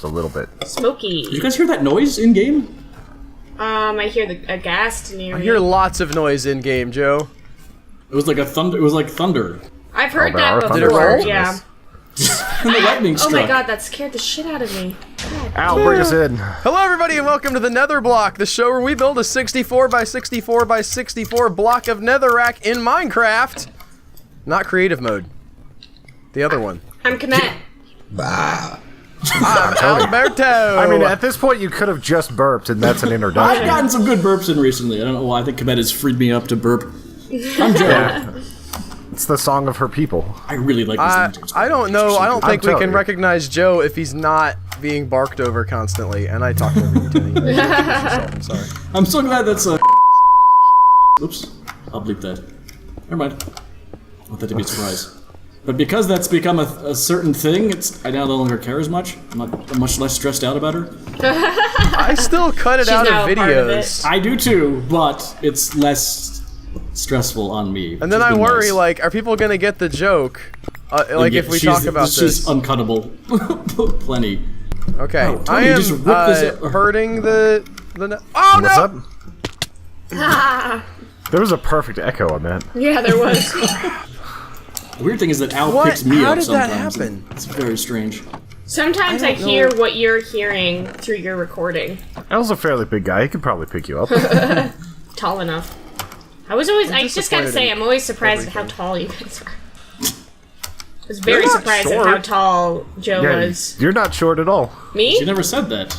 a little bit. Smoky. Did you guys hear that noise in game? I hear a ghast near me. I hear lots of noise in game, Joe. It was like thunder. It was like thunder. I've heard there that are before. thunder fires in Yeah. this. And the lightning Oh struck. my god, that scared the shit out of me. God. Al, bring us in. Hello, everybody, and welcome to the Netherblock, the show where we build a 64 by 64 by 64 block of netherrack in Minecraft. Not creative mode. The other one. I'm Komet. I'm Alberto. I mean, at this point, you could have just burped, and that's an I've introduction. gotten some good burps in recently. I don't know why. I think Komet has freed me up to burp. I'm Joe. Yeah. It's the song of her people. I really like this. I don't know. I don't think we telling can you. recognize Joe if he's not being barked over constantly. And I talked over you, Timmy. I'm sorry. I'm so glad that's a. Oops. I'll bleep that. Never mind. I want that to be a surprise. But because that's become a certain thing, I now no longer care as much. I'm much less stressed out about her. I still cut it She's out now of a part of videos. I do too, but it's less stressful on me. And then I worry, like, are people gonna get the joke? Like, if we talk about she's this. uncuttable. Plenty. Okay, Oh, I Tony, am just rip this up. hurting the. Oh What's no! up? There was a perfect echo on that. Yeah, there was. The weird thing is that Al What? picks me How up did that sometimes. happen? It's very strange. Sometimes I don't know. hear what you're hearing through your recording. Al's a fairly big guy. He could probably pick you up. Tall enough. I just gotta say, I'm always surprised at how everything. tall you guys are. I was very You're not surprised at short. how tall Joe Yeah, was. you're not short at all. Me? She never said that.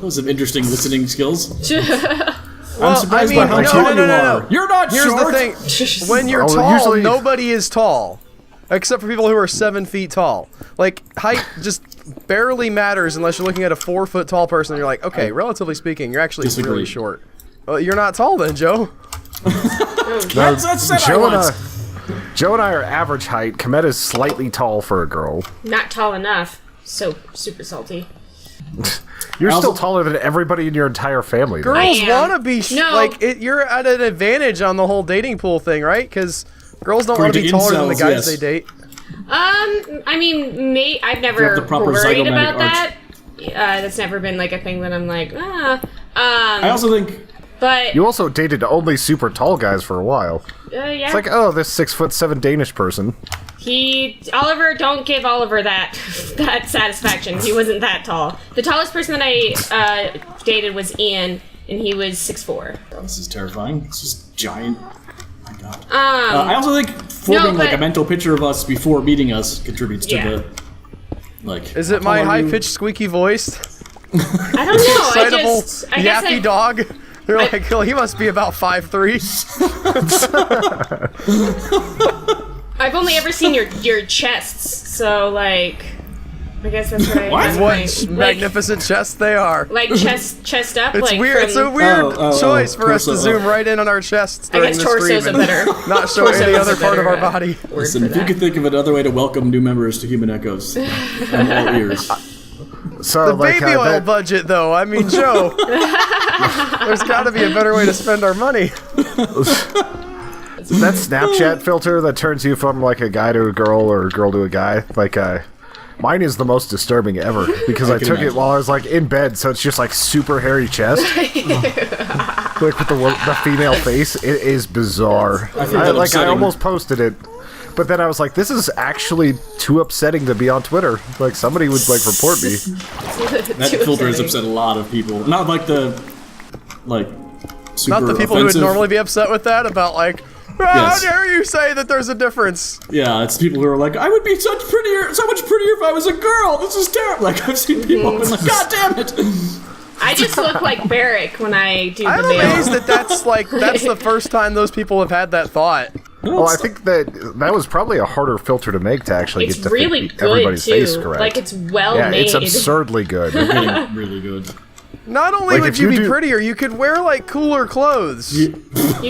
Those are interesting listening skills. Well, I'm surprised I mean, by how no, tall no, you no, no, are. no. You're not Here's short. the thing: when you're Oh, tall, usually- nobody is tall, except for people who are 7 feet tall. Like, height just barely matters unless you're looking at a 4 foot tall person. And you're like, okay, relatively speaking, you're actually Disagree. really short. Well, you're not tall then, Joe. That's said I Joe and I are average height. Komet is slightly tall for a girl. Not tall enough. So super salty. You're I also- still taller than everybody in your entire family. though. Girls am. want to be No. you're at an advantage on the whole dating pool thing, right? Because girls don't want to be According to taller than the incels, guys yes. they date. I mean, I've have never the proper worried zygomatic about arch. that. That's never been like a thing that I'm like, I also think but You also dated only super tall guys for a while. yeah. It's like, oh, this 6'7" Danish person. Oliver, don't give Oliver that that satisfaction. He wasn't that tall. The tallest person that I dated was Ian, and he was 6'4". this is terrifying. It's just giant. Oh my god. I also think forming like but- a mental picture of us before meeting us contributes to Yeah. the like. Is it how my tall are you? high-pitched, squeaky voice? I don't know. Excitable, I guess yappy I, dog? They're like, oh, he must be about 5'3". I've only ever seen your chests, so like, I guess that's what I. What? that's What my- magnificent chests they are. Like chest up. It's like weird. From, It's a weird Oh, choice for us to torso, zoom right in on our chests I during guess the torsos stream are and better. not show Torsos any are other part of our better, body. word Listen, for if you that. could think of another way to welcome new members to Human Echoes, I'm all ears. So, The like, baby oil that, budget, though. I mean, Joe, there's got to be a better way to spend our money. that Snapchat filter that turns you from like a guy to a girl or a girl to a guy, like mine is the most disturbing ever because I can took it imagine. while I was like in bed, so it's just like super hairy chest, like with the female face. It is bizarre. I find that I upsetting. almost posted it, but then I was like, this is actually too upsetting to be on Twitter. Like somebody would like report me. That Too filter has upsetting. upset a lot of people. Not like the super Not the people offensive. who would normally be upset with that about like, Yes. how dare you say that there's a difference? Yeah, it's people who are like, I would be so much prettier if I was a girl. This is terrible. Like I've seen people and like, God damn it. I just look like Barrick when I do I'm the mail. amazed that that's the first time those people have had that thought. Well, I think that was probably a harder filter to make to actually It's get to really fit good everybody's too. face correct. Like it's well yeah, made. it's absurdly good. really good. Not only Like, would if you you be do- prettier, you could wear like cooler clothes. You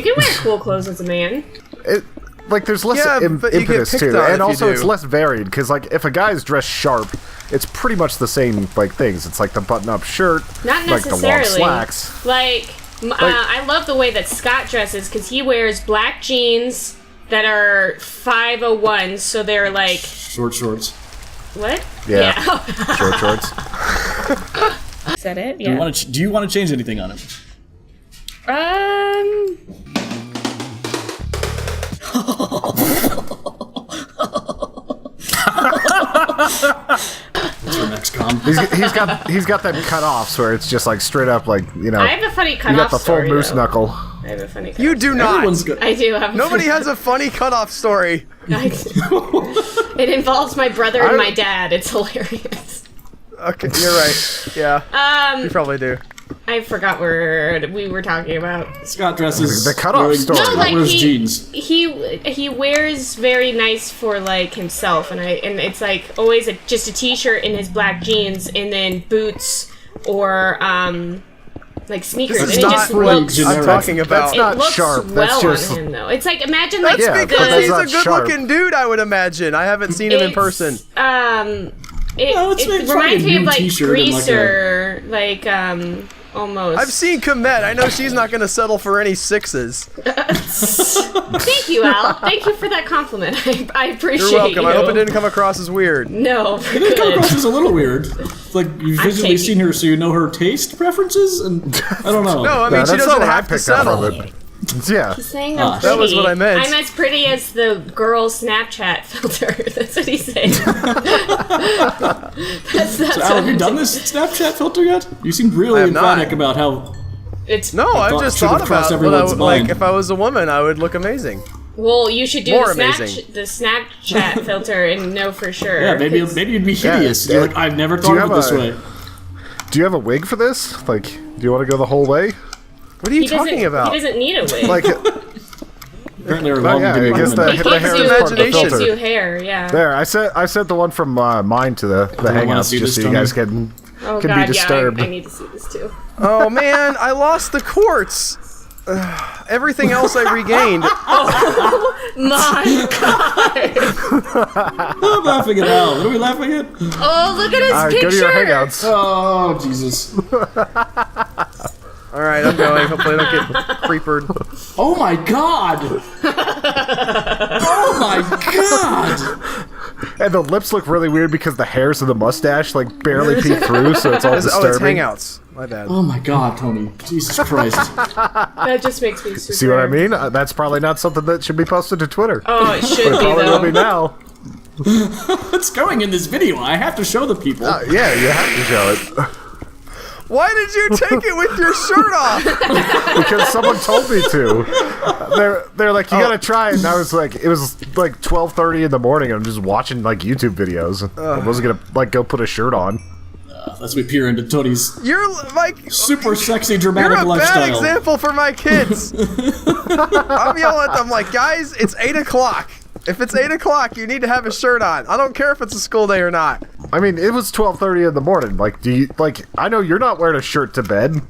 can wear cool clothes as a man. Like there's less Yeah, but you get impetus picked too, on if and you also it's do. less varied because like if a guy's dressed sharp, it's pretty much the same like things. It's like the button-up shirt, Not like the long necessarily. slacks. Like, I love the way that Scott dresses because he wears black jeans that are 501, so they're like Short shorts. what? Yeah. Short shorts. Is that it? Do Yeah. you want to change anything on him? That's your next com. He's got them cut-offs where it's just like straight up like, you know, I have a funny you cutoff got the full story, moose though. knuckle. I have a funny cutoff You do not. Everyone's good. I do have. Nobody has a funny cutoff story. It involves my brother and my dad. It's hilarious. Okay, you're right. Yeah, you probably do. I forgot where we were talking about. Scott dresses. The cutoff wearing- story. No, Scott like wears he jeans. he wears very nice for like himself, and it's like always just a t-shirt and his black jeans, and then boots or like sneakers, This and is it not just really looks. generic. I'm talking about. That's not It looks sharp. well That's just on him, though. It's like imagine like That's Yeah, because but that's he's a not sharp. good-looking dude, I would imagine. I haven't seen him in it's, person. It, No, it's it like reminds a me of new like t-shirt and like Greaser, almost. I've seen Komet. I know she's not going to settle for any sixes. Thank you, Al. Thank you for that compliment. I appreciate You're welcome. you. I hope it didn't come across as weird. No, we're It comes across good. as a little weird. It's like you've visually taking- seen her, so you know her taste preferences, and I don't know. No, I mean, No, she that's doesn't not what I have to picked up settle. from it. Yeah. Saying Ah, I'm pretty. that was what I meant. I'm as pretty as the girl Snapchat filter. That's what he's saying. that's So, Al, have you done this Snapchat filter yet? You seemed I really have not. emphatic about how. It's No, I've thought- just should've thought crossed about what everyone's like mind. if I was a woman, I would look amazing. well, you should do More the amazing. the Snapchat filter and know for sure. Yeah, maybe 'cause you'd be hideous. Yeah, You're like, I've never do thought you of it have this a- way. Do you have a wig for this? Like, do you want to go the whole way? What are you he doesn't. talking about? He doesn't need a wig. Like, Apparently, our Oh, yeah, I guess it the gives hair you, is part of the it gives filter. you hair. Yeah. there, I sent the one from mine to the wanna Hangouts see just this, so you guys Tony? can Oh be God, disturbed. yeah. I need to see this too. Oh man, I lost the quartz. Everything else I regained. My God. I'm laughing at Al. What are we laughing at? Oh, look at his picture. Go to your Hangouts. Oh, Jesus. All right, I'm going. Hopefully, I don't get creepered. Oh my God. Oh my God. And the lips look really weird because the hairs of the mustache like barely peek through, so it's all Oh, it's disturbing. Hangouts. My bad. Oh my God, Tony. Jesus Christ. That just makes me super. See what I mean? That's probably not something that should be posted to Twitter. Oh, it should be Probably will be though. now. What's going in this video? I have to show the people. Yeah, you have to show it. Why did you take it with your shirt off? Because someone told me to. They're like, you gotta try it. And I was like, it was like 12:30 in the morning. And I'm just watching like YouTube videos. I wasn't gonna like go put a shirt on. As we peer into Tony's You're like super sexy, you're dramatic a lifestyle. bad example for my kids. I'm yelling at them like, guys, it's 8 o'clock. If it's 8 o'clock, you need to have a shirt on. I don't care if it's a school day or not. I mean, it was 12:30 in the morning. Like, do you like? I know you're not wearing a shirt to bed.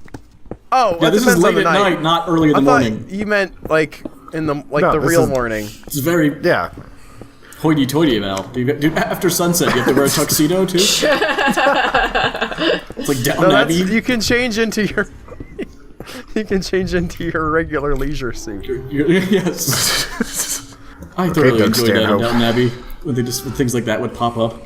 Oh, Yeah, it this is depends on late the at night, not early in I the thought morning. you meant like in the No, the this real is- morning. It's very Yeah. hoity-toity, Al. Dude, after sunset, you have to wear a tuxedo too. It's like Downton No, Abbey. you can change into your you can change into your regular leisure suit. Yes. I thoroughly Doug enjoyed that in Stanhope. Downton Abbey when things like that would pop up.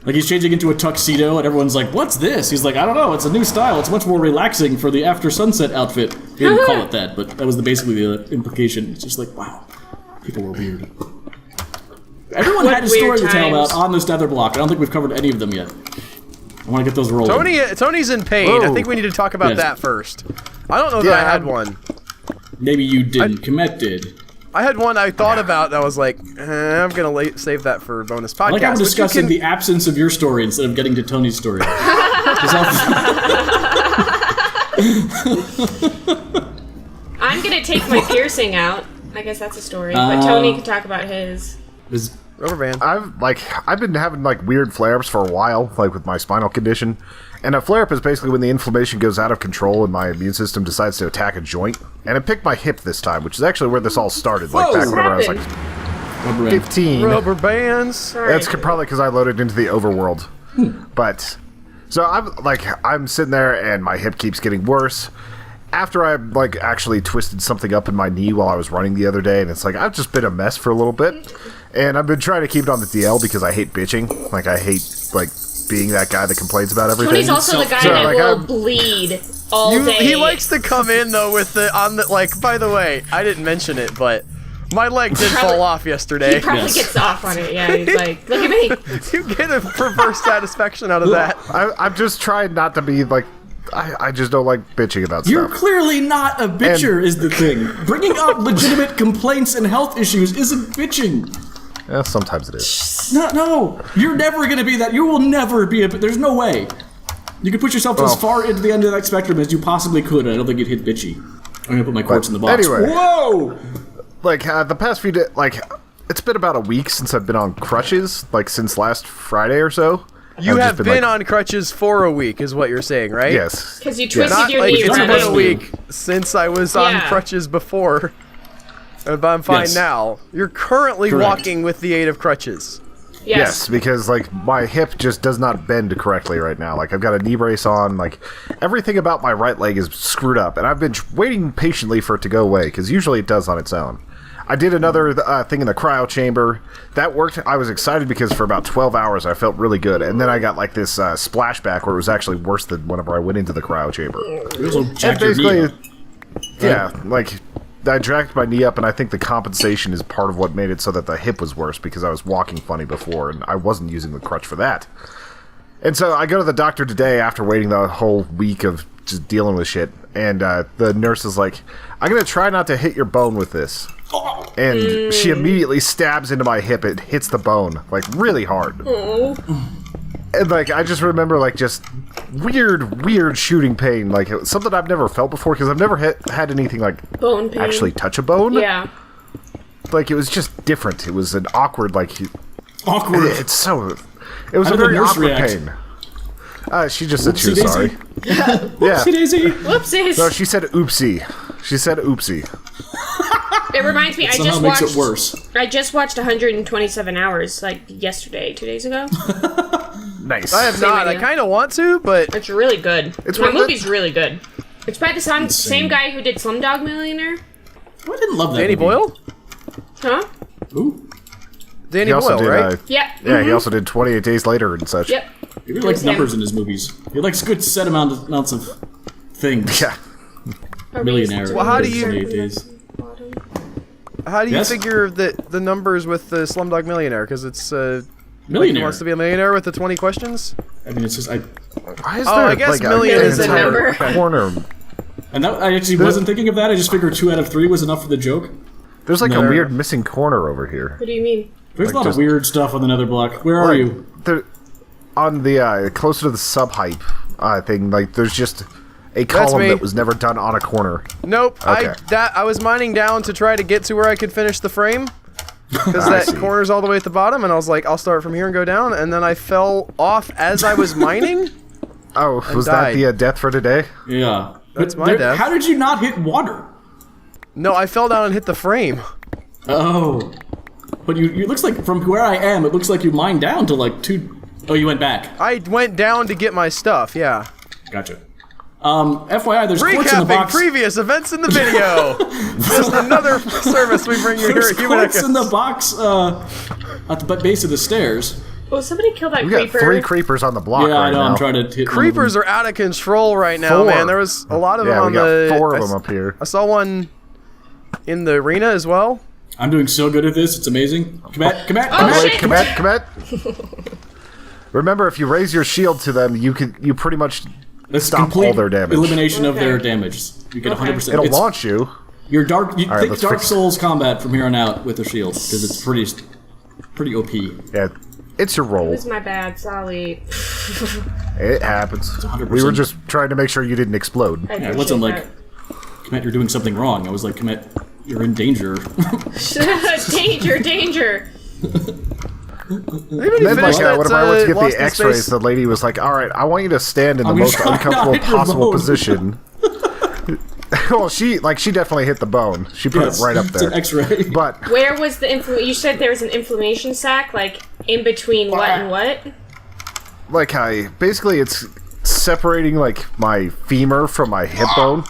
Like he's changing into a tuxedo, and everyone's like, "What's this?" He's like, "I don't know. It's a new style. It's much more relaxing for the after sunset outfit." He didn't call it that, but that was basically the implication. It's just like, wow, people were weird. Everyone What had a story weird to tell about times. on this Netherblock. I don't think we've covered any of them yet. I want to get those rolling. Tony's in pain. I Whoa. think we need to talk about Yes. that first. I don't know that I Yeah, had one. Maybe you didn't. Komet did. I had one I thought about. And I was like, I'm gonna save that for bonus podcast. I like how we're but you discussing can- the absence of your story instead of getting to Tony's story. 'Cause I'm gonna take my piercing out. I guess that's a story. But Tony can talk about his. is- rubber band. I've been having like weird flare-ups for a while, like with my spinal condition. And a flare-up is basically when the inflammation goes out of control and my immune system decides to attack a joint. And it picked my hip this time, which is actually where this all started. Like Whoa. back whenever I was like Rubber band. 15. Rubber bands. Sorry. That's probably because I loaded into the overworld. But so I'm sitting there and my hip keeps getting worse. After I like actually twisted something up in my knee while I was running the other day, and it's like I've just been a mess for a little bit, and I've been trying to keep it on the DL because I hate bitching. Like I hate like being that guy that complains about everything. Tony's also the guy So, that like, will I'm- bleed all day. He likes to come in though with the like. By the way, I didn't mention it, but my leg did fall off yesterday. He probably Yes. gets off on it. Yeah, he's like, look at me. You get a perverse satisfaction out of that. I'm just trying not to be like. I just don't like bitching about You're stuff. clearly not a bitcher, is the thing. Bringing up legitimate complaints and health issues isn't bitching. Yeah, sometimes it is. No, you're never gonna be that. You will never be a. There's no way. You could put yourself as far into the end of that spectrum as you possibly could. I don't think you'd hit bitchy. I'm gonna put my quotes in the box. Anyway. Whoa! Like the past few days, like it's been about a week since I've been on crutches. Like since last Friday or so. You I've have just been like, on crutches for a week, is what you're saying, right? Yes. Because you twisted Not your like knee it's done around. been a it. week since I was on Yeah. crutches before, but I'm fine Yes. now. You're currently Correct. walking with the aid of crutches. Yes, because like my hip just does not bend correctly right now. Like I've got a knee brace on. Like everything about my right leg is screwed up, and I've been waiting patiently for it to go away because usually it does on its own. I did another thing in the cryo chamber. That worked. I was excited because for about 12 hours I felt really good, and then I got like this splashback where it was actually worse than whenever I went into the cryo chamber. You also And jacked your knee basically, up. yeah, like I dragged my knee up, and I think the compensation is part of what made it so that the hip was worse because I was walking funny before, and I wasn't using the crutch for that. And so I go to the doctor today after waiting the whole week of just dealing with shit, and the nurse is like, "I'm gonna try not to hit your bone with this." And she immediately stabs into my hip. It hits the bone like really hard. And like I just remember like just weird shooting pain, like it was something I've never felt before because I've never had anything like Bone pain. actually touch a bone. Yeah. Like it was just different. It was an awkward like Awkward. it's so. It was How a did the very nurse awkward react? pain. She just said she was Whoopsie sorry. daisy? Yeah. See, Daisy? Whoopsies. No, she said oopsie. She said oopsie. It reminds me, I Somehow just makes watched. it worse. I just watched 127 hours, like yesterday, 2 days ago. Nice. I have Same not. I idea. kind of want to, but It's really good. It's That worth it. movie's really good. It's by the same Insane. guy who did Slumdog Millionaire. I didn't love that Danny movie. Boyle? Huh? Ooh. Danny He also Boyle, did. right? Yeah. Yeah, he also did 28 Days Later and such. Yep. He really likes It was numbers him. in his movies. He likes good set amounts of things. Yeah. Millionaire. Well, how do you- 28 Days. How do you Yes? figure the numbers with the Slumdog Millionaire? Because it's he Millionaire. wants to be a millionaire with the 20 questions. I mean, it's just Why is Oh, there I guess like million an is a entire number. corner? and that, I actually wasn't thinking of that. I just figured 2 out of 3 was enough for the joke. There's like No. a weird missing corner over here. What do you mean? There's Like a lot just- of weird stuff on the Netherblock. Where are Like, you? on the closer to the sub-hype thing, like there's just a column me. that was never done on a corner. Nope. Okay. I was mining down to try to get to where I could finish the frame. Because I that see. corner's all the way at the bottom, and I was like, I'll start from here and go down, and then I fell off as I was mining. Oh, was that died. the death for today? Yeah. That's But my death. How did you not hit water? No, I fell down and hit the frame. Oh. But you looks like, from where I am, it looks like you mined down to like 2... Oh, you went back. I went down to get my stuff, yeah. Gotcha. FYI, there's quartz in the Recapping box. previous events in the video. Just another service we bring you here There's at Human quartz in the Echoes. box at the base of the stairs. Well, somebody killed that We got creeper. 3 creepers on the block Yeah, right I know. now. I'm trying to hit one of Creepers them. are out of control right now, 4. man. There was a lot of them Yeah, on we got the... 4 of I them up here. I saw one in the arena as well. I'm doing so good at this. It's amazing. Come at. Oh, Wait, shit. come at. Remember, if you raise your shield to them, you pretty much That's stop complete all their damage. elimination of Okay. their damage. You get Okay. 100%. It'll It's launch you. your dark. You right, think let's Dark fix- Souls combat from here on out with a shield because it's pretty OP. Yeah, it's your roll. It's my bad, sorry. It happens. 100%. We were just trying to make sure you didn't explode. I Yeah, it wasn't like, appreciate Commit, you're doing something wrong. I was like, Commit, you're in danger. that. danger. Maybe Then, like, whenever I went to get Lost the in X-rays, Space- the lady was like, "All right, I want you to stand in the I'm gonna most try not to uncomfortable hit your possible bone." position." Well, she definitely hit the bone. She put Yes, it right up it's there. an X-ray. But Where was the you said there was an inflammation sac, like in between what and what? like, it's separating like my femur from my hip bone,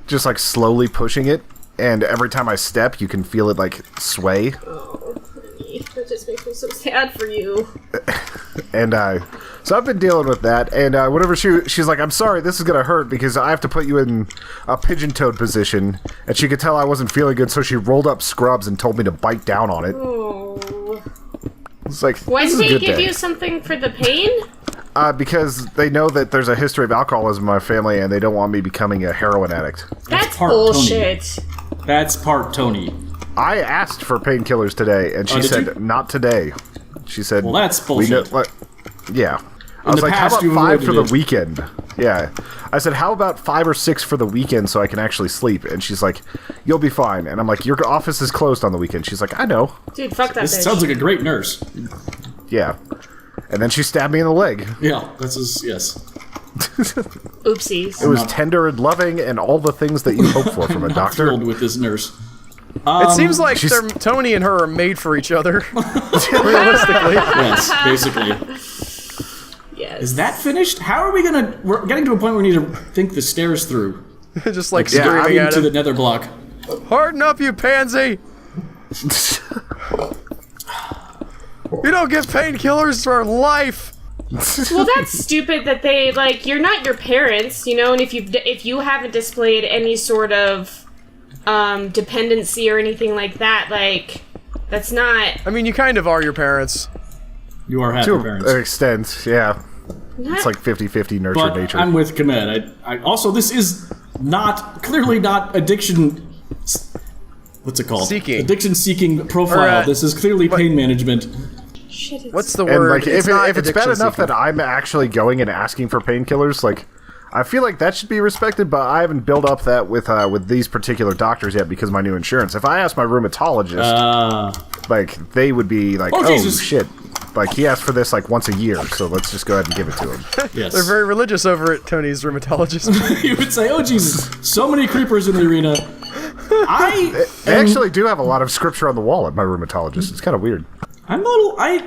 just like slowly pushing it. And every time I step, you can feel it like sway. Oh, honey, that just makes me so sad for you. And so I've been dealing with that. And whenever she's like, I'm sorry, this is going to hurt because I have to put you in a pigeon-toed position. And she could tell I wasn't feeling good, so she rolled up scrubs and told me to bite down on it. Oh. It's like, Why this did is a they good give day. you something for the pain? Because they know that there's a history of alcoholism in my family, and they don't want me becoming a heroin addict. That's part bullshit. That's part Tony. I asked for painkillers today, and she did said, you? not today. She said, Well, that's "We know- bullshit." yeah. I In was the like, past, how you've about 5 avoided for the it. weekend? Yeah. I said, how about 5 or 6 for the weekend so I can actually sleep? And she's like, you'll be fine. And I'm like, your office is closed on the weekend. She's like, I know. Dude, fuck that This bitch. sounds like a great nurse. Yeah. And then she stabbed me in the leg. Yeah, this is, yes. Oopsies. It was tender and loving and all the things that you hope for from a Not doctor. thrilled with this nurse. It seems like she's- Tony and her are made for each other. Realistically. Yes, basically. Yes. Is that finished? How are we gonna... We're getting to a point where we need to think the stairs through. Just like Yeah, screaming at Into the him. nether block. Harden up, you pansy! You don't get painkillers for life! Well, that's stupid that they, like, you're not your parents, you know, and if you haven't displayed any sort of dependency or anything like that, like, that's not... I mean, you kind of are your parents. You are half To your an parents. extent, yeah. It's like 50-50 nurture But nature. I'm with Komet. I also, this is clearly not addiction... What's it called? Seeking. Addiction-seeking profile. Or, this is clearly pain management. Shit, it's... What's the And word? like, if not it's bad addiction enough seeking. that I'm actually going and asking for painkillers, like, I feel like that should be respected. But I haven't built up that with these particular doctors yet because of my new insurance. If I asked my rheumatologist, like, they would be like, Oh, "Oh, Jesus. shit!" Like, he asked for this like once a year, so let's just go ahead and give it to him. Yes. They're very religious over at Tony's rheumatologist. You would say, oh, Jesus, so many creepers in the arena. They actually do have a lot of scripture on the wall at my rheumatologist. It's kind of weird. I'm a little... I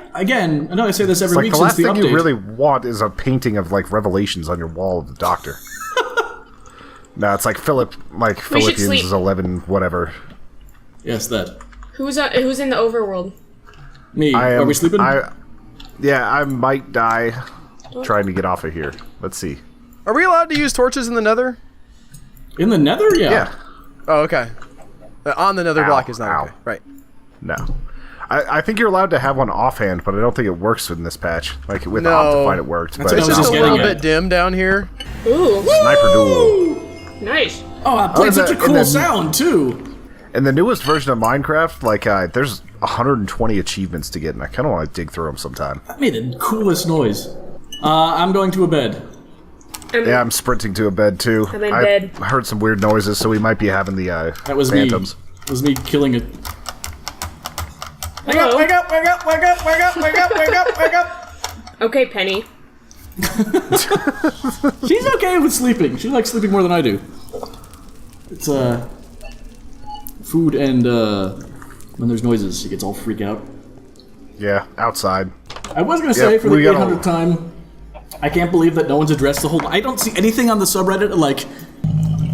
know I say this every Like, week the since last the thing update. you really want is a painting of like Revelations on your wall of the doctor. No, it's like Philippians sleep. is 11 whatever. Yes, that. Who's in the overworld? Me. Are we sleeping? Yeah, I might die trying to get off of here. Let's see. Are we allowed to use torches in the nether? In the nether? Yeah. Oh, okay. On the nether Ow, block is not ow. okay. Right. No. I think you're allowed to have one offhand, but I don't think it works in this patch. Like, with Optifine it worked. That's But what It's I was just a just little getting at. bit dim down here. Ooh, Sniper Duel. nice. Oh, I played and such a and cool then- sound, too. In the newest version of Minecraft, like, there's 120 achievements to get, and I kind of want to dig through them sometime. That made the coolest noise. I'm going to a bed. Yeah, I'm sprinting to a bed, too. I'm in I bed. heard some weird noises, so we might be having the That was phantoms. me. It was me killing it. Wake Hello? up, wake up, wake up, wake up, wake up, wake up, wake up, wake up. Okay, Penny. She's okay with sleeping. She likes sleeping more than I do. It's, food and, when there's noises, she gets all freaked out. Yeah, outside. I was gonna say, Yep, for the we got 800th time, I can't believe that no one's addressed the whole... I don't see anything on the subreddit like,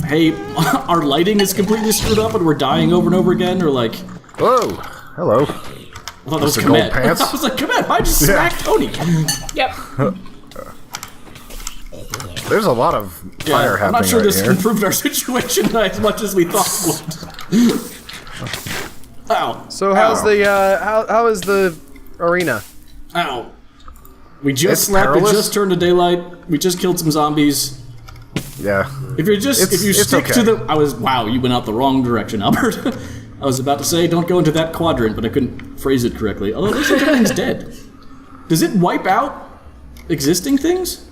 hey, our lighting is completely screwed up and we're dying over and over again, or like... Whoa, hello. I thought that was Mr. Gold Komet. Pants? I was like, Komet, why'd you smack Tony? Yep. There's a lot of fire happening I'm not sure right this here. improved our situation as much as we thought it would. Ow. So how's the how is the arena? Ow. We just It's slept, it perilous. just turned to daylight, we just killed some zombies. Yeah. If you're just, if you it's stick okay. to the, wow, you went out the wrong direction, Albert. I was about to say, don't go into that quadrant, but I couldn't phrase it correctly. Although it looks like everything's dead. Does it wipe out existing things?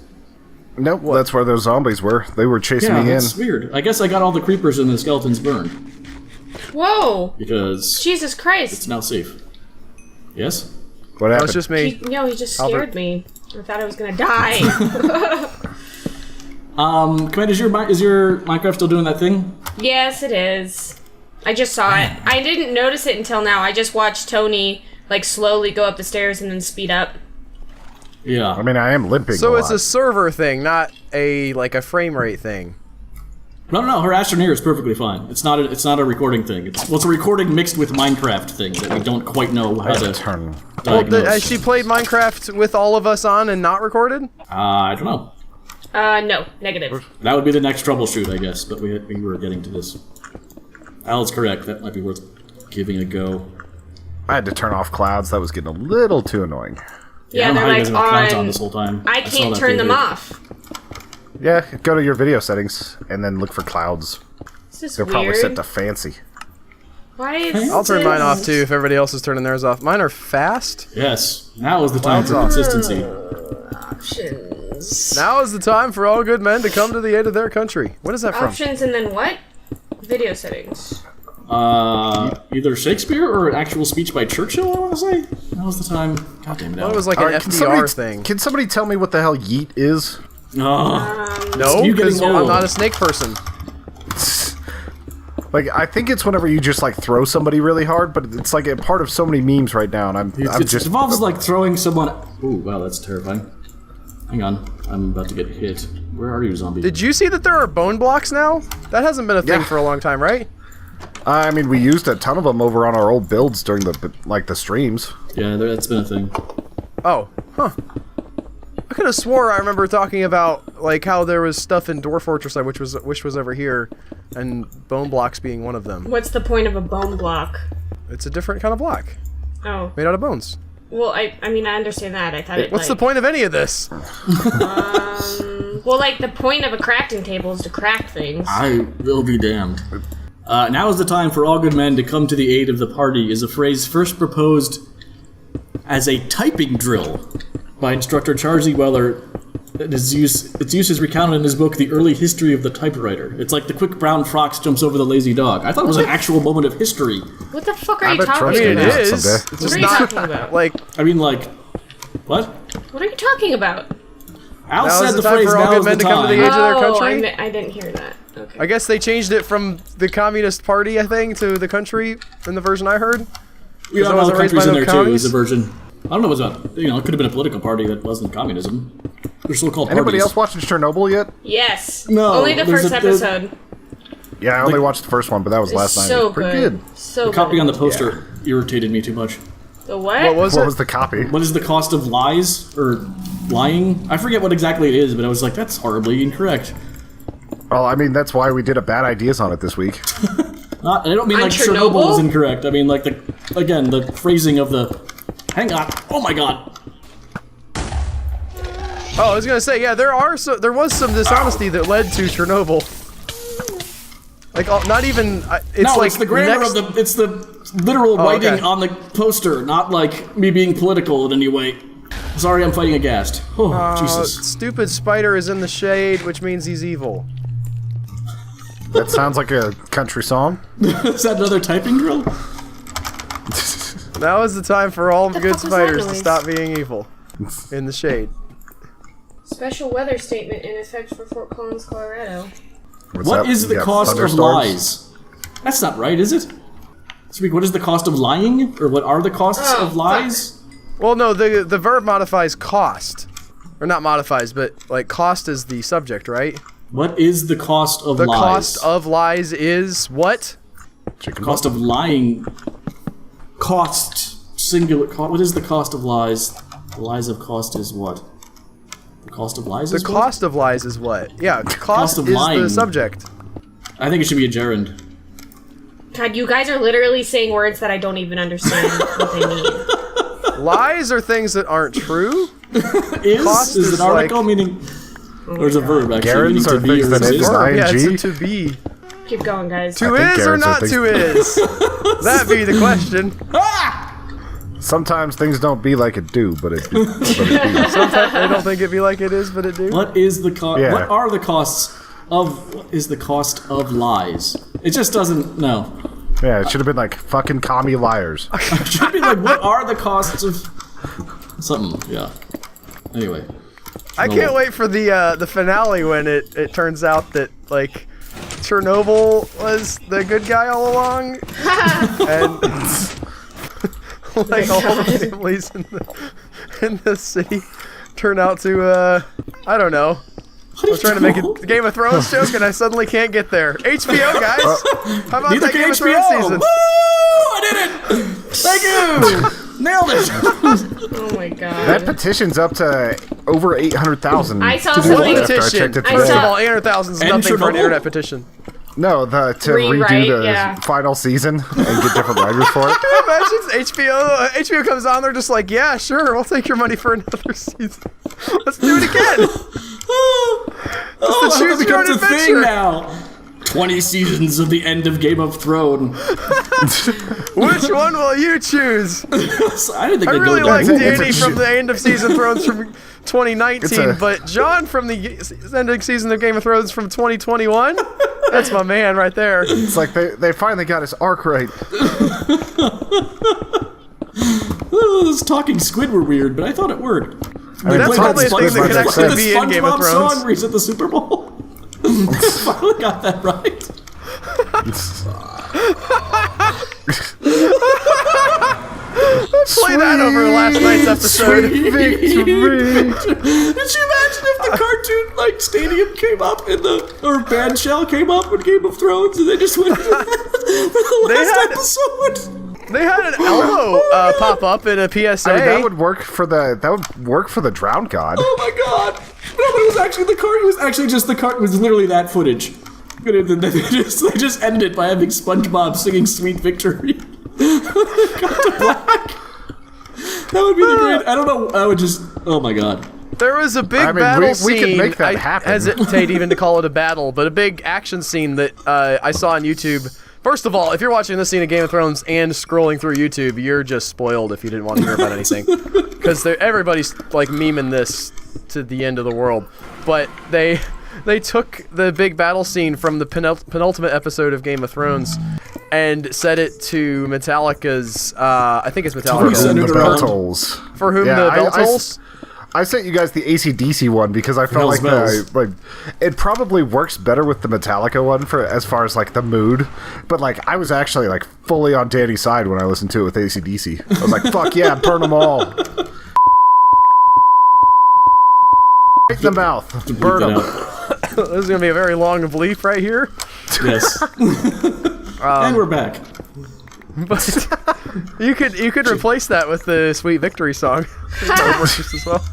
Nope, that's where those zombies were. They were chasing Yeah, me in. that's weird. I guess I got all the creepers and the skeletons burned, Whoa. because Jesus it's Christ. now safe. Yes? What That happened? was just me. He just Albert. scared me. I thought I was gonna die. Command, is your Minecraft still doing that thing? Yes, it is. I just saw it. I didn't notice it until now. I just watched Tony, like, slowly go up the stairs and then speed up. Yeah. I mean, I am limping So a it's lot. a server thing, not a frame rate thing. No, her Astroneer is perfectly fine. It's not a recording thing. It's a recording mixed with Minecraft thing that we don't quite know how to Turn. diagnose. Has she played Minecraft with all of us on and not recorded? I don't know. No, negative. That would be the next troubleshoot, I guess, but we were getting to this. Al's correct. That might be worth giving a go. I had to turn off clouds. That was getting a little too annoying. Yeah, I don't know they're how you like guys have clouds on this whole time. I saw can't that turn the them other day. off. Yeah, go to your video settings and then look for clouds. This is They're weird. probably set to fancy. Why is I'll turn mine off this- too if everybody else is turning theirs off. Mine are fast. Yes. Now is the time for Clouds off. consistency. Options. Now is the time for all good men to come to the aid of their country. What is that from? Options and then what? Video settings. Either Shakespeare or an actual speech by Churchill, I want to say. Now is the time. God damn it. Well, it was like All an right, FDR thing. Can somebody tell me what the hell yeet is? No, you because getting I'm old. not a snake person. Like, I think it's whenever you just like throw somebody really hard, but it's like a part of so many memes right now, and I'm It just involves like throwing someone. Ooh, wow, that's terrifying. Hang on, I'm about to get hit. Where are you, zombie? Did you see that there are bone blocks now? That hasn't been a thing Yeah. for a long time, right? I mean, we used a ton of them over on our old builds during the streams. Yeah, that's been a thing. Oh, huh. I could have swore I remember talking about like how there was stuff in Dwarf Fortress which was over here, and bone blocks being one of them. What's the point of a bone block? It's a different kind of block Oh. made out of bones. Well, I mean, I understand that. I thought it, What's the like, point of any of this? Well, like, the point of a crafting table is to craft things. I will be damned. Now is the time for all good men to come to the aid of the party is a phrase first proposed as a typing drill by instructor Charles E. Weller. Its use is recounted in his book, The Early History of the Typewriter. It's like the quick brown fox jumps over the lazy dog. I thought it was an actual moment of history. What the fuck are I you bet talking Trustee It about? knows. is. someday. It's What just are you not talking about? like I mean, like, what? What are you talking about? Al Now is said the the time phrase, for all now good is the men to come to the time. age of their Oh, country. I didn't hear that. Okay. I guess they changed it from the Communist Party, I think, to the country in the version I heard. We got I wasn't other raised countries by in no there too, commies. is a version. I don't know what's about. It could have been a political party that wasn't communism. They're still called Anybody parties. else watching Chernobyl yet? Yes. No, Only the there's first there's- episode. Yeah, I only watched the first one, but that was last night. It So was pretty good. So The copy good. on the poster irritated me too much. The what? What was What it? was the copy? What is the cost of lies or lying? I forget what exactly it is, but I was like, that's horribly incorrect. Well, I mean, that's why we did a bad ideas on it this week. Not, I don't mean On like Chernobyl Chernobyl? is incorrect. I mean like the phrasing of the. Hang on. Oh my god. Oh, I was gonna say, yeah, there was some dishonesty that led to Chernobyl. Like, not even. It's No, like it's the grammar next- of the. It's the literal writing okay. on the poster, not like me being political in any way. Sorry, I'm fighting a ghast. Oh, Jesus. Stupid spider is in the shade, which means he's evil. That sounds like a country song. Is that another typing drill? Now is the time for all the good fuck was that spiders to noise? stop being evil. In the shade. Special weather statement in effect for Fort Collins, Colorado. What's What up? is the You got cost of thunderstorms? lies? That's not right, is it? Speak. What is the cost of lying, or what are the costs Oh, of lies? Well, no, the verb modifies cost. Or not modifies, but, like, cost is the subject, right? What is the cost of The lies? cost of lies is what? Chicken cost of lying. Cost singular. What is the cost of lies? The lies of cost is what? The cost of lies The is what? cost of lies is what? Yeah, cost of is lying. the subject. I think it should be a gerund. God, you guys are literally saying words that I don't even understand what they mean. Lies are things that aren't true. Is Cost is is an article like- meaning? Or is a verb actually? Garants meaning to are be things or that exist? is Verb, yeah, ing. it's a to be. Keep going, guys. To think is or Garrett's are not things- to is? That be the question. Sometimes things don't be like it do, but it do. Sometimes they don't think it be like it is, but it do. What is the cost? Yeah. What are the costs of? What is the cost of lies? It just doesn't. No. Yeah, it should have been like fucking commie liars. It should be like, what are the costs of something? Yeah. Anyway. I can't wait for the finale when it turns out that like Chernobyl was the good guy all along, and like all the families in the city turn out to I don't know, I was trying to make a Game of Thrones joke and I suddenly can't get there. HBO, guys! How about Neither that can Game of Thrones HBO. season? Woo! I did it! Thank you! Nailed it! Oh my god. That petition's up to over 800,000. I saw to do something- that after I Petition. checked it I today. First of saw- all, 800,000 is And nothing for an Chernobyl? internet petition. No, to Rewrite, redo the yeah. final season and get different writers for it. Imagine HBO comes on, they're just like, yeah, sure, we'll take your money for another season. Let's do it again. Oh, choose your becomes own a thing adventure. now. 20 seasons of the end of Game of Thrones. Which one will you choose? I didn't think I they'd really go like there. Danny from the end of season Thrones from 2019, It's a- but John from the ending season of Game of Thrones from 2021? That's my man right there. It's like they finally got his arc right. Oh, those talking squid were weird, but I thought it worked. mean, That's it's probably a like thing that could SpongeBob actually be in Game of SpongeBob Thrones. song where he's at the Super Bowl. Finally got that right. Play that over last night's episode. Did you imagine if the cartoon like stadium came up and or band shell came up when Game of Thrones and they just went for the last had- episode? They had an elbow pop up in a PSA. I mean, that would work for the Drowned God. Oh my god! No, but it was actually the cart. It was actually just the cart. It was literally that footage. They just ended by having SpongeBob singing "Sweet Victory." Cut to black. That would be the great. I don't know. I would just. Oh my god. There was a big I mean, battle we scene. could make that I happen. hesitate even to call it a battle, but a big action scene that I saw on YouTube. First of all, if you're watching this scene of Game of Thrones and scrolling through YouTube, you're just spoiled if you didn't want to hear about anything. Because everybody's like memeing this to the end of the world. But they took the big battle scene from the penultimate episode of Game of Thrones and set it to Metallica's, I think it's For Metallica. whom Centered the around- bell tolls. For whom Yeah, the I- bell I s- tolls? I sent you guys the AC/DC one because I felt Hell's like bells. it probably works better with the Metallica one for as far as like the mood. But like I was actually like fully on Danny's side when I listened to it with AC/DC. I was like, fuck yeah, burn them all. Right in the mouth, burn Bleep them. that out. This is going to be a very long bleep right here. Yes. And we're back. But you could replace that with the Sweet Victory song. That would work just as well.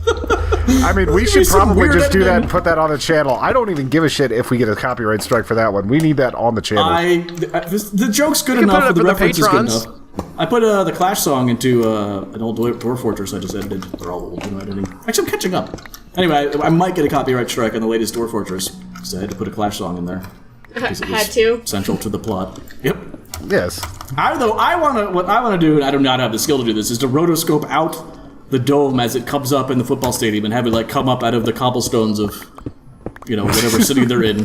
I mean, we be should some probably weird just do that editing. and put that on the channel. I don't even give a shit if we get a copyright strike for that one. We need that on the channel. The joke's good You can put enough, it but the up in the reference is good patrons. enough. I put the Clash song into an old Dwarf Fortress I just edited. They're all old, editing. Actually, I'm catching up. Anyway, I might get a copyright strike on the latest Dwarf Fortress because I had to put a Clash song in there. 'Cause it was Had to? central to the plot. Yep. yes. What I want to do, and I do not have the skill to do this, is to rotoscope out the dome as it comes up in the football stadium and have it like come up out of the cobblestones of, whatever city they're in,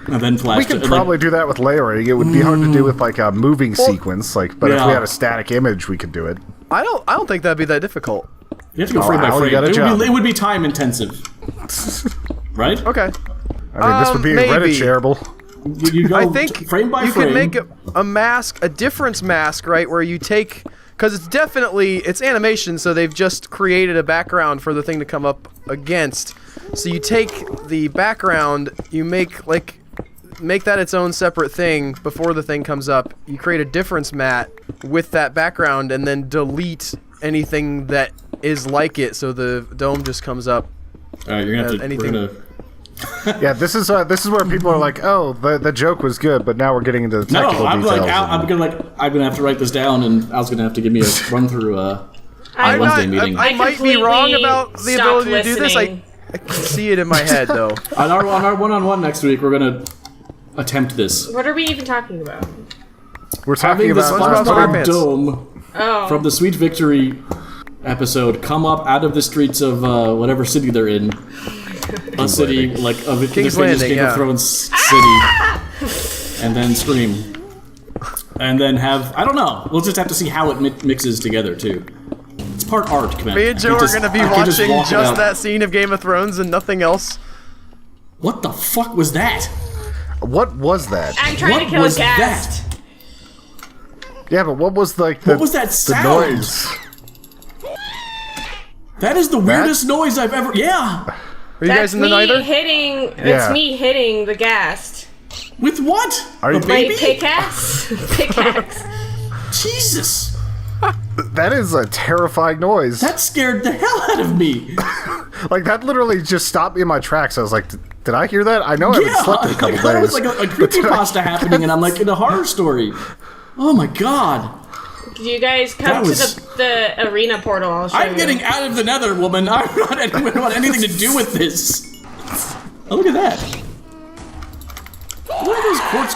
and then flash. We could and probably do that with layering. It would be hard to do with like a moving sequence, but if yeah. we had a static image, we could do it. I don't think that'd be that difficult. You have to go frame by Al, you frame. got a job. It would be time intensive, right? Okay. I mean, this would be maybe. Reddit shareable. You go I think frame by you frame. could make a mask, a difference mask, right? Where you take, because it's animation, so they've just created a background for the thing to come up against. So you take the background, you make that its own separate thing before the thing comes up. You create a difference mat with that background, and then delete anything that is like it, so the dome just comes up. All right, you're gonna have to. anything- We're gonna, Yeah, this is where people are like, oh, the joke was good, but now we're getting into the no, technical I'm details. I'm gonna have to write this down, and Al's gonna have to give me a run through. I'm Wednesday meeting. I might be wrong completely about the stopped ability to do this. listening. I can see it in my head though. On our one-on-one next week, we're gonna attempt this. What are we even talking about? We're talking Having the about SpongeBob SpongeBob SquarePants. dome Oh. from the Sweet Victory episode come up out of the streets of whatever city they're in. A city like of the King's famous Landing, Game yeah. of Thrones city, and then scream, and then have I don't know. We'll just have to see how it mixes together too. It's part art, Commander. Me and Joe are gonna be watching walk it just out. that scene of Game of Thrones and nothing else. What the fuck was that? what was that? I'm trying What to kill was a ghast. that? Yeah, but what was like What was that the sound? noise? That is the weirdest noise I've ever. Yeah. Are you guys in the neither? Yeah. It's me hitting the ghast. With what? Are you- A baby? My pickaxe. Pickaxe. Jesus. That is a terrifying noise. That scared the hell out of me. Like, that literally just stopped me in my tracks. I was like, did I hear that? I know I haven't slept in a couple I thought it was days. like a creepypasta happening, and I'm like in a horror story. Oh my god. You guys come That to the arena portal. I'll show I'm you. getting out of the nether, woman. I don't want anything to do with this. Oh, look at that. What are those quartz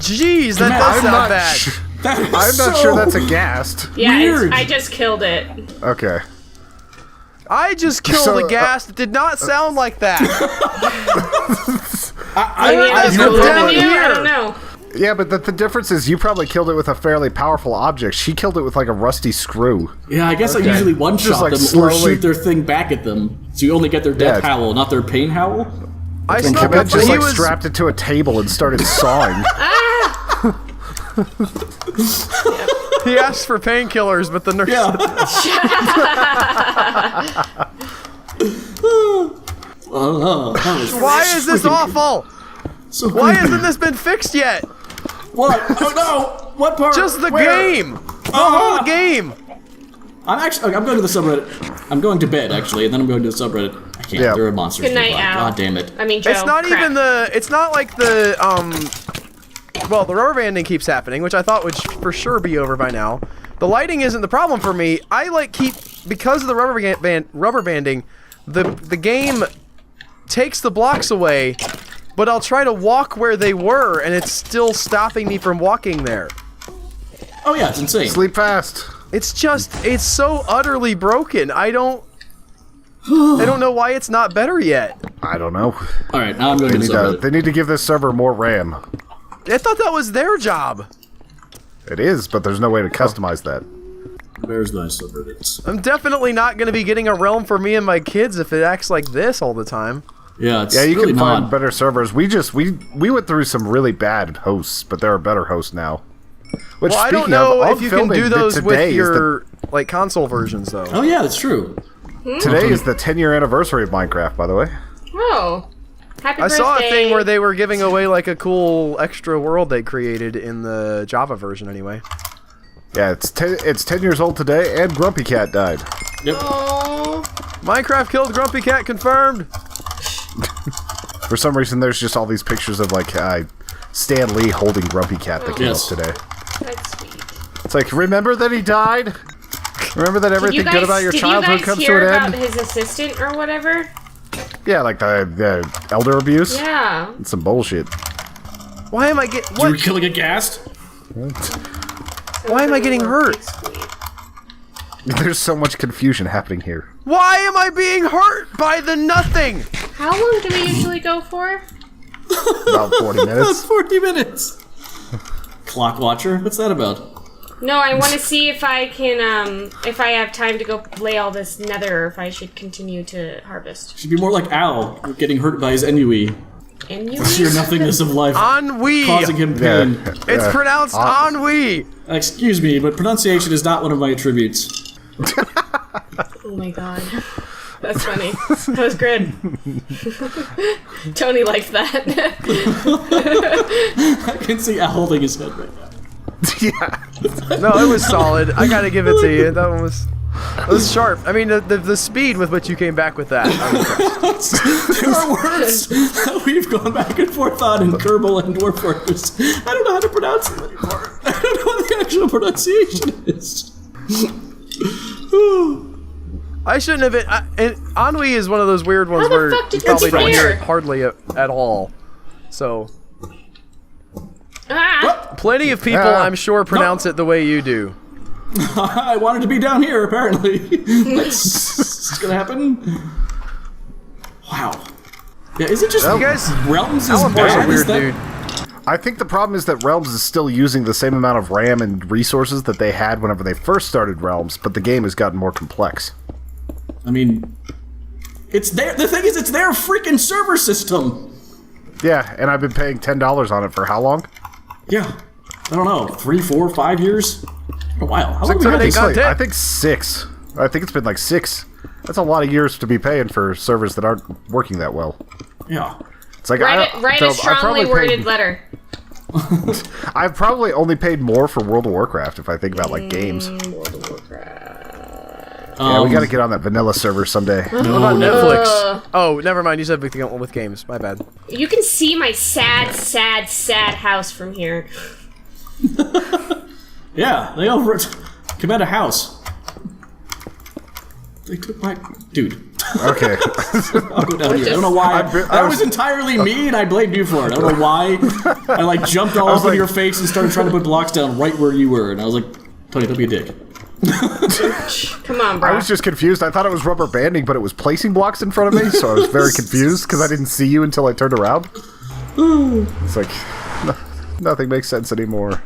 Jeez, that Man, does I'm sound not bad. sh- That is I'm not so sure that's a ghast. Yeah, Weird. I just killed it. Okay. I just killed So, a ghast. It did not sound like that. I mean, that's I from down here. don't know. Yeah, but the difference is you probably killed it with a fairly powerful object. She killed it with like a rusty screw. Yeah, I guess I usually one-shot Just, like, them or slowly- shoot their thing back at them. So you only get their death Yeah. howl, not their pain howl. I Then snuck Kevin up, Kevin just he like was. strapped it to a table and started sawing. He asked for painkillers, but the nurse. Yeah. That was Why is this freaking- awful? So Why creepy. hasn't this been fixed yet? What? Oh no! What part? Just the Where? game. The whole game. I'm going to the subreddit. I'm going to bed actually, and then I'm going to the subreddit. I can't. Yeah. There are monsters Good night, nearby. Al. God damn it. I mean, Joe. It's not crap. even the. It's not like the. Well, the rubber banding keeps happening, which I thought would for sure be over by now. The lighting isn't the problem for me. I like keep because of the rubber banding. The game takes the blocks away, but I'll try to walk where they were, and it's still stopping me from walking there. Oh yeah, it's insane. Sleep fast. It's so utterly broken. I don't know why it's not better yet. I don't know. All right, now I'm going to the subreddit. They need to give this server more RAM. I thought that was their job. It is, but there's no way to customize that. Where's my subreddits? I'm definitely not going to be getting a realm for me and my kids if it acts like this all the time. Yeah, it's Yeah, you really can find not. better servers. We went through some really bad hosts, but there are better hosts now. Which, Well, I don't speaking know of, if you can filming do those today with is your like console versions though. Oh yeah, that's true. today is the 10-year anniversary of Minecraft, by the way. Oh. Happy I birthday. saw a thing where they were giving away like a cool extra world they created in the Java version anyway. Yeah, it's 10 years old today, and Grumpy Cat died. Yep. Oh. Minecraft killed Grumpy Cat confirmed. For some reason, there's just all these pictures of like Stan Lee holding Grumpy Cat that came Yes. up today. That's sweet. It's like, remember that he died? Remember that everything good about your childhood comes to hear an about end? his assistant or whatever? Yeah, like the elder abuse. Yeah. It's some bullshit. Why am I get You were what? killing a ghast? Why am I getting hurt? There's so much confusion happening here. Why am I being hurt by the nothing? How long do we usually go for? About 40 That's minutes. 40 minutes. Clock watcher? What's that about? No, I want to see if I can, if I have time to go lay all this nether, or if I should continue to harvest. Should be more like Al, getting hurt by his ennui. Ennui? Sheer nothingness of life, Ennui. causing him pain. It's pronounced ennui. Excuse me, but pronunciation is not one of my attributes. Oh my god. That's funny. That was good. Tony liked that. I can see Al holding his head right now. Yeah. No, it was solid. I gotta give it to you. That one was sharp. I mean, the speed with which you came back with that. There are words that we've gone back and forth on in Kerbal and Dwarf Fortress. I don't know how to pronounce them anymore. I don't know what the actual pronunciation is. I shouldn't have been. And Ennui is one of those weird ones How the where fuck you did probably that don't hear it spare? hardly at all. So, Ah! plenty of people, Ah. I'm sure, pronounce it the way you do. I wanted to be down here, apparently. That's gonna happen. Wow. Yeah, is it just You guys, Realms is Alan bad? Moore's a Is weird that- dude. I think the problem is that Realms is still using the same amount of RAM and resources that they had whenever they first started Realms, but the game has gotten more complex. I mean, it's their. The thing is, it's their freaking server system. Yeah, and I've been paying $10 on it for how long? Yeah, I don't know, 3, 4, 5 years, a while. How long have we Six, had I this? think. I think 6. I think it's been like 6. That's a lot of years to be paying for servers that aren't working that well. Yeah. It's like Write a strongly worded letter. I've probably only paid more for World of Warcraft if I think about like games. World of Warcraft. Yeah, we got to get on that vanilla server someday. What about Netflix? Oh, never mind. You said with games. My bad. You can see my sad, sad, sad house from here. Yeah, they over command a house. They took my dude. Okay. I'll go down here. I don't know why. That was entirely me, and I blamed you for it. I don't know why. I like jumped all over your face and started trying to put blocks down right where you were, and I was like, Tony, don't be a dick. Come on, bro. I was just confused. I thought it was rubber banding, but it was placing blocks in front of me, so I was very confused because I didn't see you until I turned around. It's like, nothing makes sense anymore.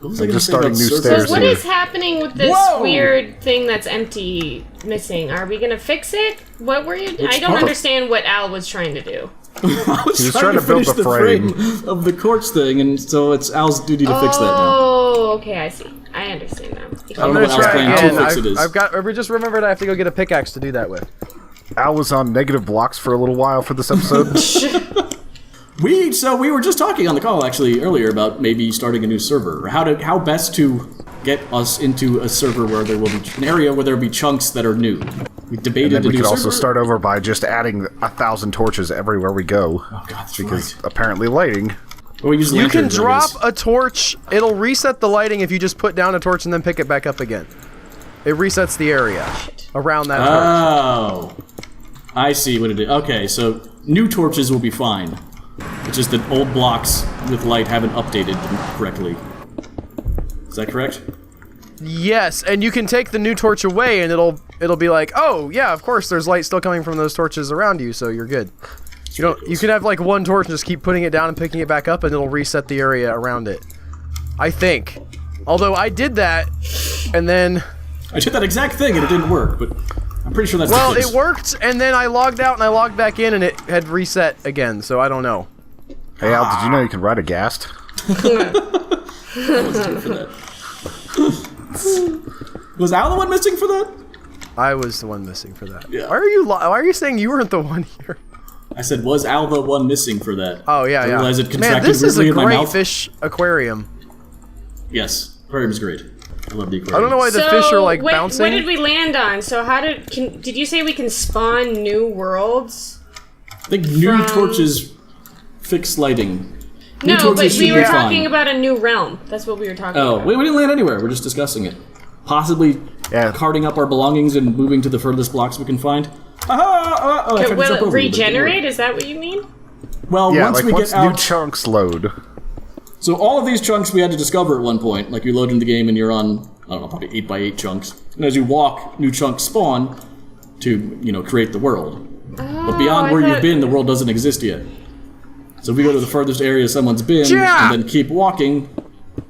I'm just starting new stairs. So what here. is happening with this weird thing that's empty, missing? Are we gonna fix it? What were you? I don't understand what Al was trying to do. I was He was trying to build finish the frame of the quartz thing, and so it's Al's duty to fix that now. Oh, okay, I see. I understand now. I don't know what Al's plan to fix it is. I just remembered I have to go get a pickaxe to do that with. Al was on negative blocks for a little while for this episode. We were just talking on the call actually earlier about maybe starting a new server, or how best to get us into a server where there will be an area where there will be chunks that are new. We debated And then we a new could also server. start over by just adding 1,000 torches everywhere we go. Oh god, that's Because right. apparently lighting. Or we use You can lanterns, I drop guess. a torch. It'll reset the lighting if you just put down a torch and then pick it back up again. It resets the area around that torch. Oh, I see what it is. Okay, so new torches will be fine. It's just that old blocks with light haven't updated them correctly. Is that correct? Yes, and you can take the new torch away, and it'll be like, oh yeah, of course, there's light still coming from those torches around you, so you're good. You can have like one torch and just keep putting it down and picking it back up, and it'll reset the area around it. I think. Although I did that, and then. I did that exact thing and it didn't work, but I'm pretty sure that's the case. Well, it worked, and then I logged out and I logged back in, and it had reset again. So I don't know. Hey Al, did you know you can ride a ghast? Was Al the one missing for that? I was the one missing for that. Yeah. Why are you saying you weren't the one here? I said, was Al the one missing for that? Oh yeah, I yeah. realized it Man, contracted this is a weirdly in my great mouth. fish aquarium. Yes, aquarium's great. I love the aquarium. I don't know why the fish are like bouncing. What did we land on? So did you say we can spawn new worlds? I think new torches fix lighting. New No, but torches we should were be talking fine. about a new realm. That's what we were talking Oh, about. we didn't land anywhere. We're just discussing it. Possibly carting up our belongings and moving to the furthest blocks we can find. I tried to Will jump it over you, but didn't regenerate? work. Is that what you mean? Well, Yeah, once like we once get new out... chunks load. So all of these chunks we had to discover at one point. Like you load into the game and you're on, I don't know, probably 8x8 chunks. And as you walk, new chunks spawn to, create the world. But beyond where you've been, the world doesn't exist yet. So if we go to the furthest area someone's been Yeah! and then keep walking...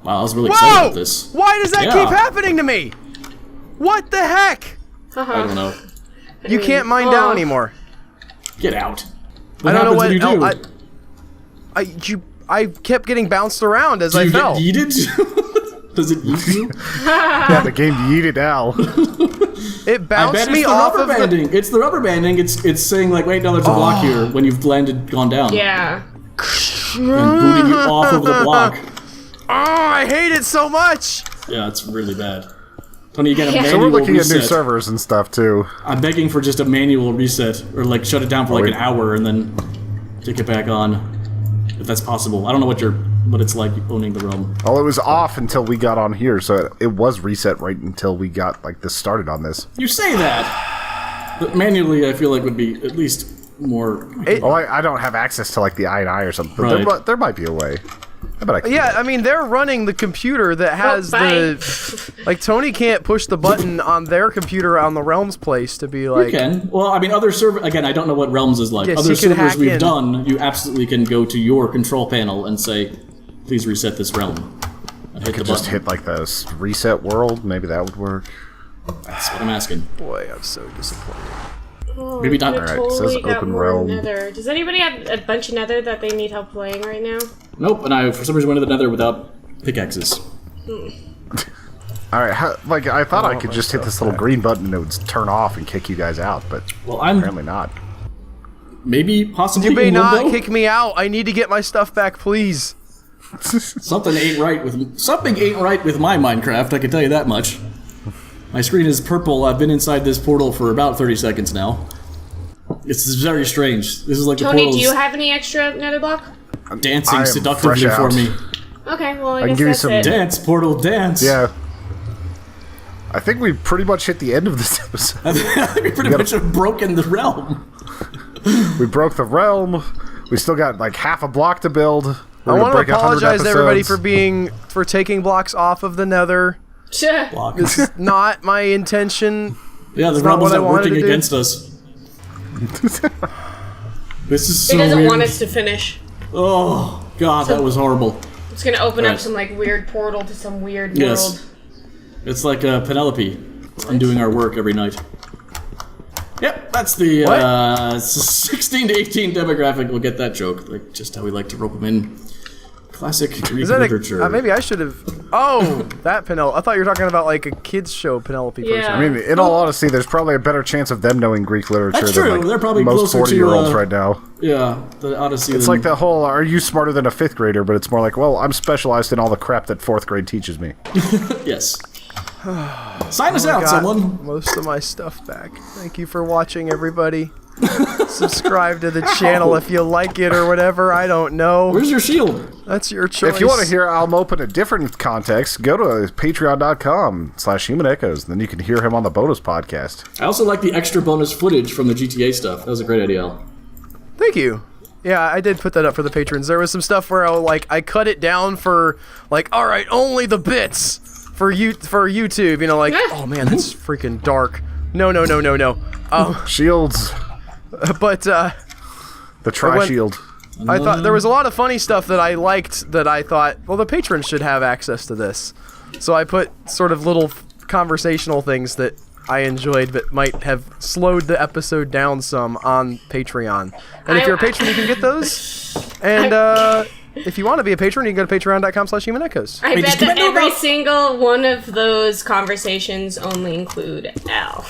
Wow, I was really excited about this. Why does that Yeah. keep happening to me? What the heck? I don't know. You can't mine down anymore. Get out. I don't know what you do? I kept getting bounced around as Do I you fell. get yeeted? Does it eat you? Yeah, the game yeeted Al. It I bounced bet me it's the off rubber of the. banding. It's the rubber banding. It's saying like, wait, no, there's a block here when you've gone down. Yeah. And booting you off of the block. Oh, I hate it so much. Yeah, it's really bad. Tony, you get a Yeah. manual So we're looking reset. at new servers and stuff too. I'm begging for just a manual reset, or like shut it down for like an hour and then take it back on, if that's possible. I don't know what it's like owning the realm. Well, it was off until we got on here, so it was reset right until we got like this started on this. You say that, but manually I feel like would be at least more. Oh, I don't have access to like the I or something. But Right. there might be a way. I bet I can. Yeah, I mean they're running the computer that has bye. like Tony can't push the button on their computer on the Realms place to be like. You can. Well, I mean, other server. Again, I don't know what Realms is like. Yes, Other you can servers hack we've in. done, you absolutely can go to your control panel and say, "Please reset this realm." And hit the Could just button. hit like the reset world. Maybe that would work. That's what I'm asking. Boy, I'm so disappointed. Oh, Maybe not. I Alright, totally says got open more realm. Nether. Does anybody have a bunch of Nether that they need help playing right now? Nope. And I, for some reason, went to the Nether without pickaxes. All right, I thought I could just hit this little green button and it would turn off and kick you guys out, but apparently not. Maybe, possibly. You may in not limbo? kick me out. I need to get my stuff back, please. Something ain't right with my Minecraft. I can tell you that much. My screen is purple. I've been inside this portal for about 30 seconds now. It's very strange. This is like Tony, the portal's do you have any extra Netherblock? dancing I am seductively fresh for out. me. Okay, well, I can guess give you that's some it. Dance, portal, dance. Yeah. I think we pretty much hit the end of this episode. I think we pretty much have broken the realm. We broke the realm. We still got like half a block to build. I want to apologize to everybody for taking blocks off of the Nether. Sure. Block. This is not my intention. Yeah, the It's not rebels what I are wanted working to do. against us. This is so He doesn't weird. want us to finish. Oh, God, that was horrible. It's gonna open up Right. some like weird portal to some weird Yes. world. It's like Penelope undoing our work every night. Yep, that's the What? 16 to 18 demographic. We'll get that joke. Like, just how we like to rope them in. Classic Greek Is that literature. maybe I should have... Oh, that Penelope. I thought you were talking about like a kids show Penelope person. Yeah. I mean, in all honesty, there's probably a better chance of them knowing Greek literature That's than true. like, They're probably most closer to, 40-year-olds right now. Yeah, the Odyssey. It's like the whole, are you smarter than a 5th grader? But it's more like, well, I'm specialized in all the crap that 4th grade teaches me. Yes. Sign us out, Got someone. most of my stuff back. Thank you for watching, everybody. Subscribe to the channel if you like it or whatever. I don't know. Where's your shield? That's your choice. If you want to hear Alm open a different context, go to patreon.com/Human Echoes. Then you can hear him on the bonus podcast. I also like the extra bonus footage from the GTA stuff. That was a great idea, Al. Thank you. Yeah, I did put that up for the patrons. There was some stuff where I cut it down for like, all right, only the bits for YouTube. You know, like, oh man, that's freaking dark. No. Shields. But The Tri-Shield. I thought there was a lot of funny stuff that I liked that I thought, well, the patrons should have access to this. So I put sort of little conversational things that I enjoyed but might have slowed the episode down some on Patreon. And if you're a patron, you can get those. And if you want to be a patron, you can go to patreon.com/Human Echoes. I bet just that comment every about- single one of those conversations only include Al.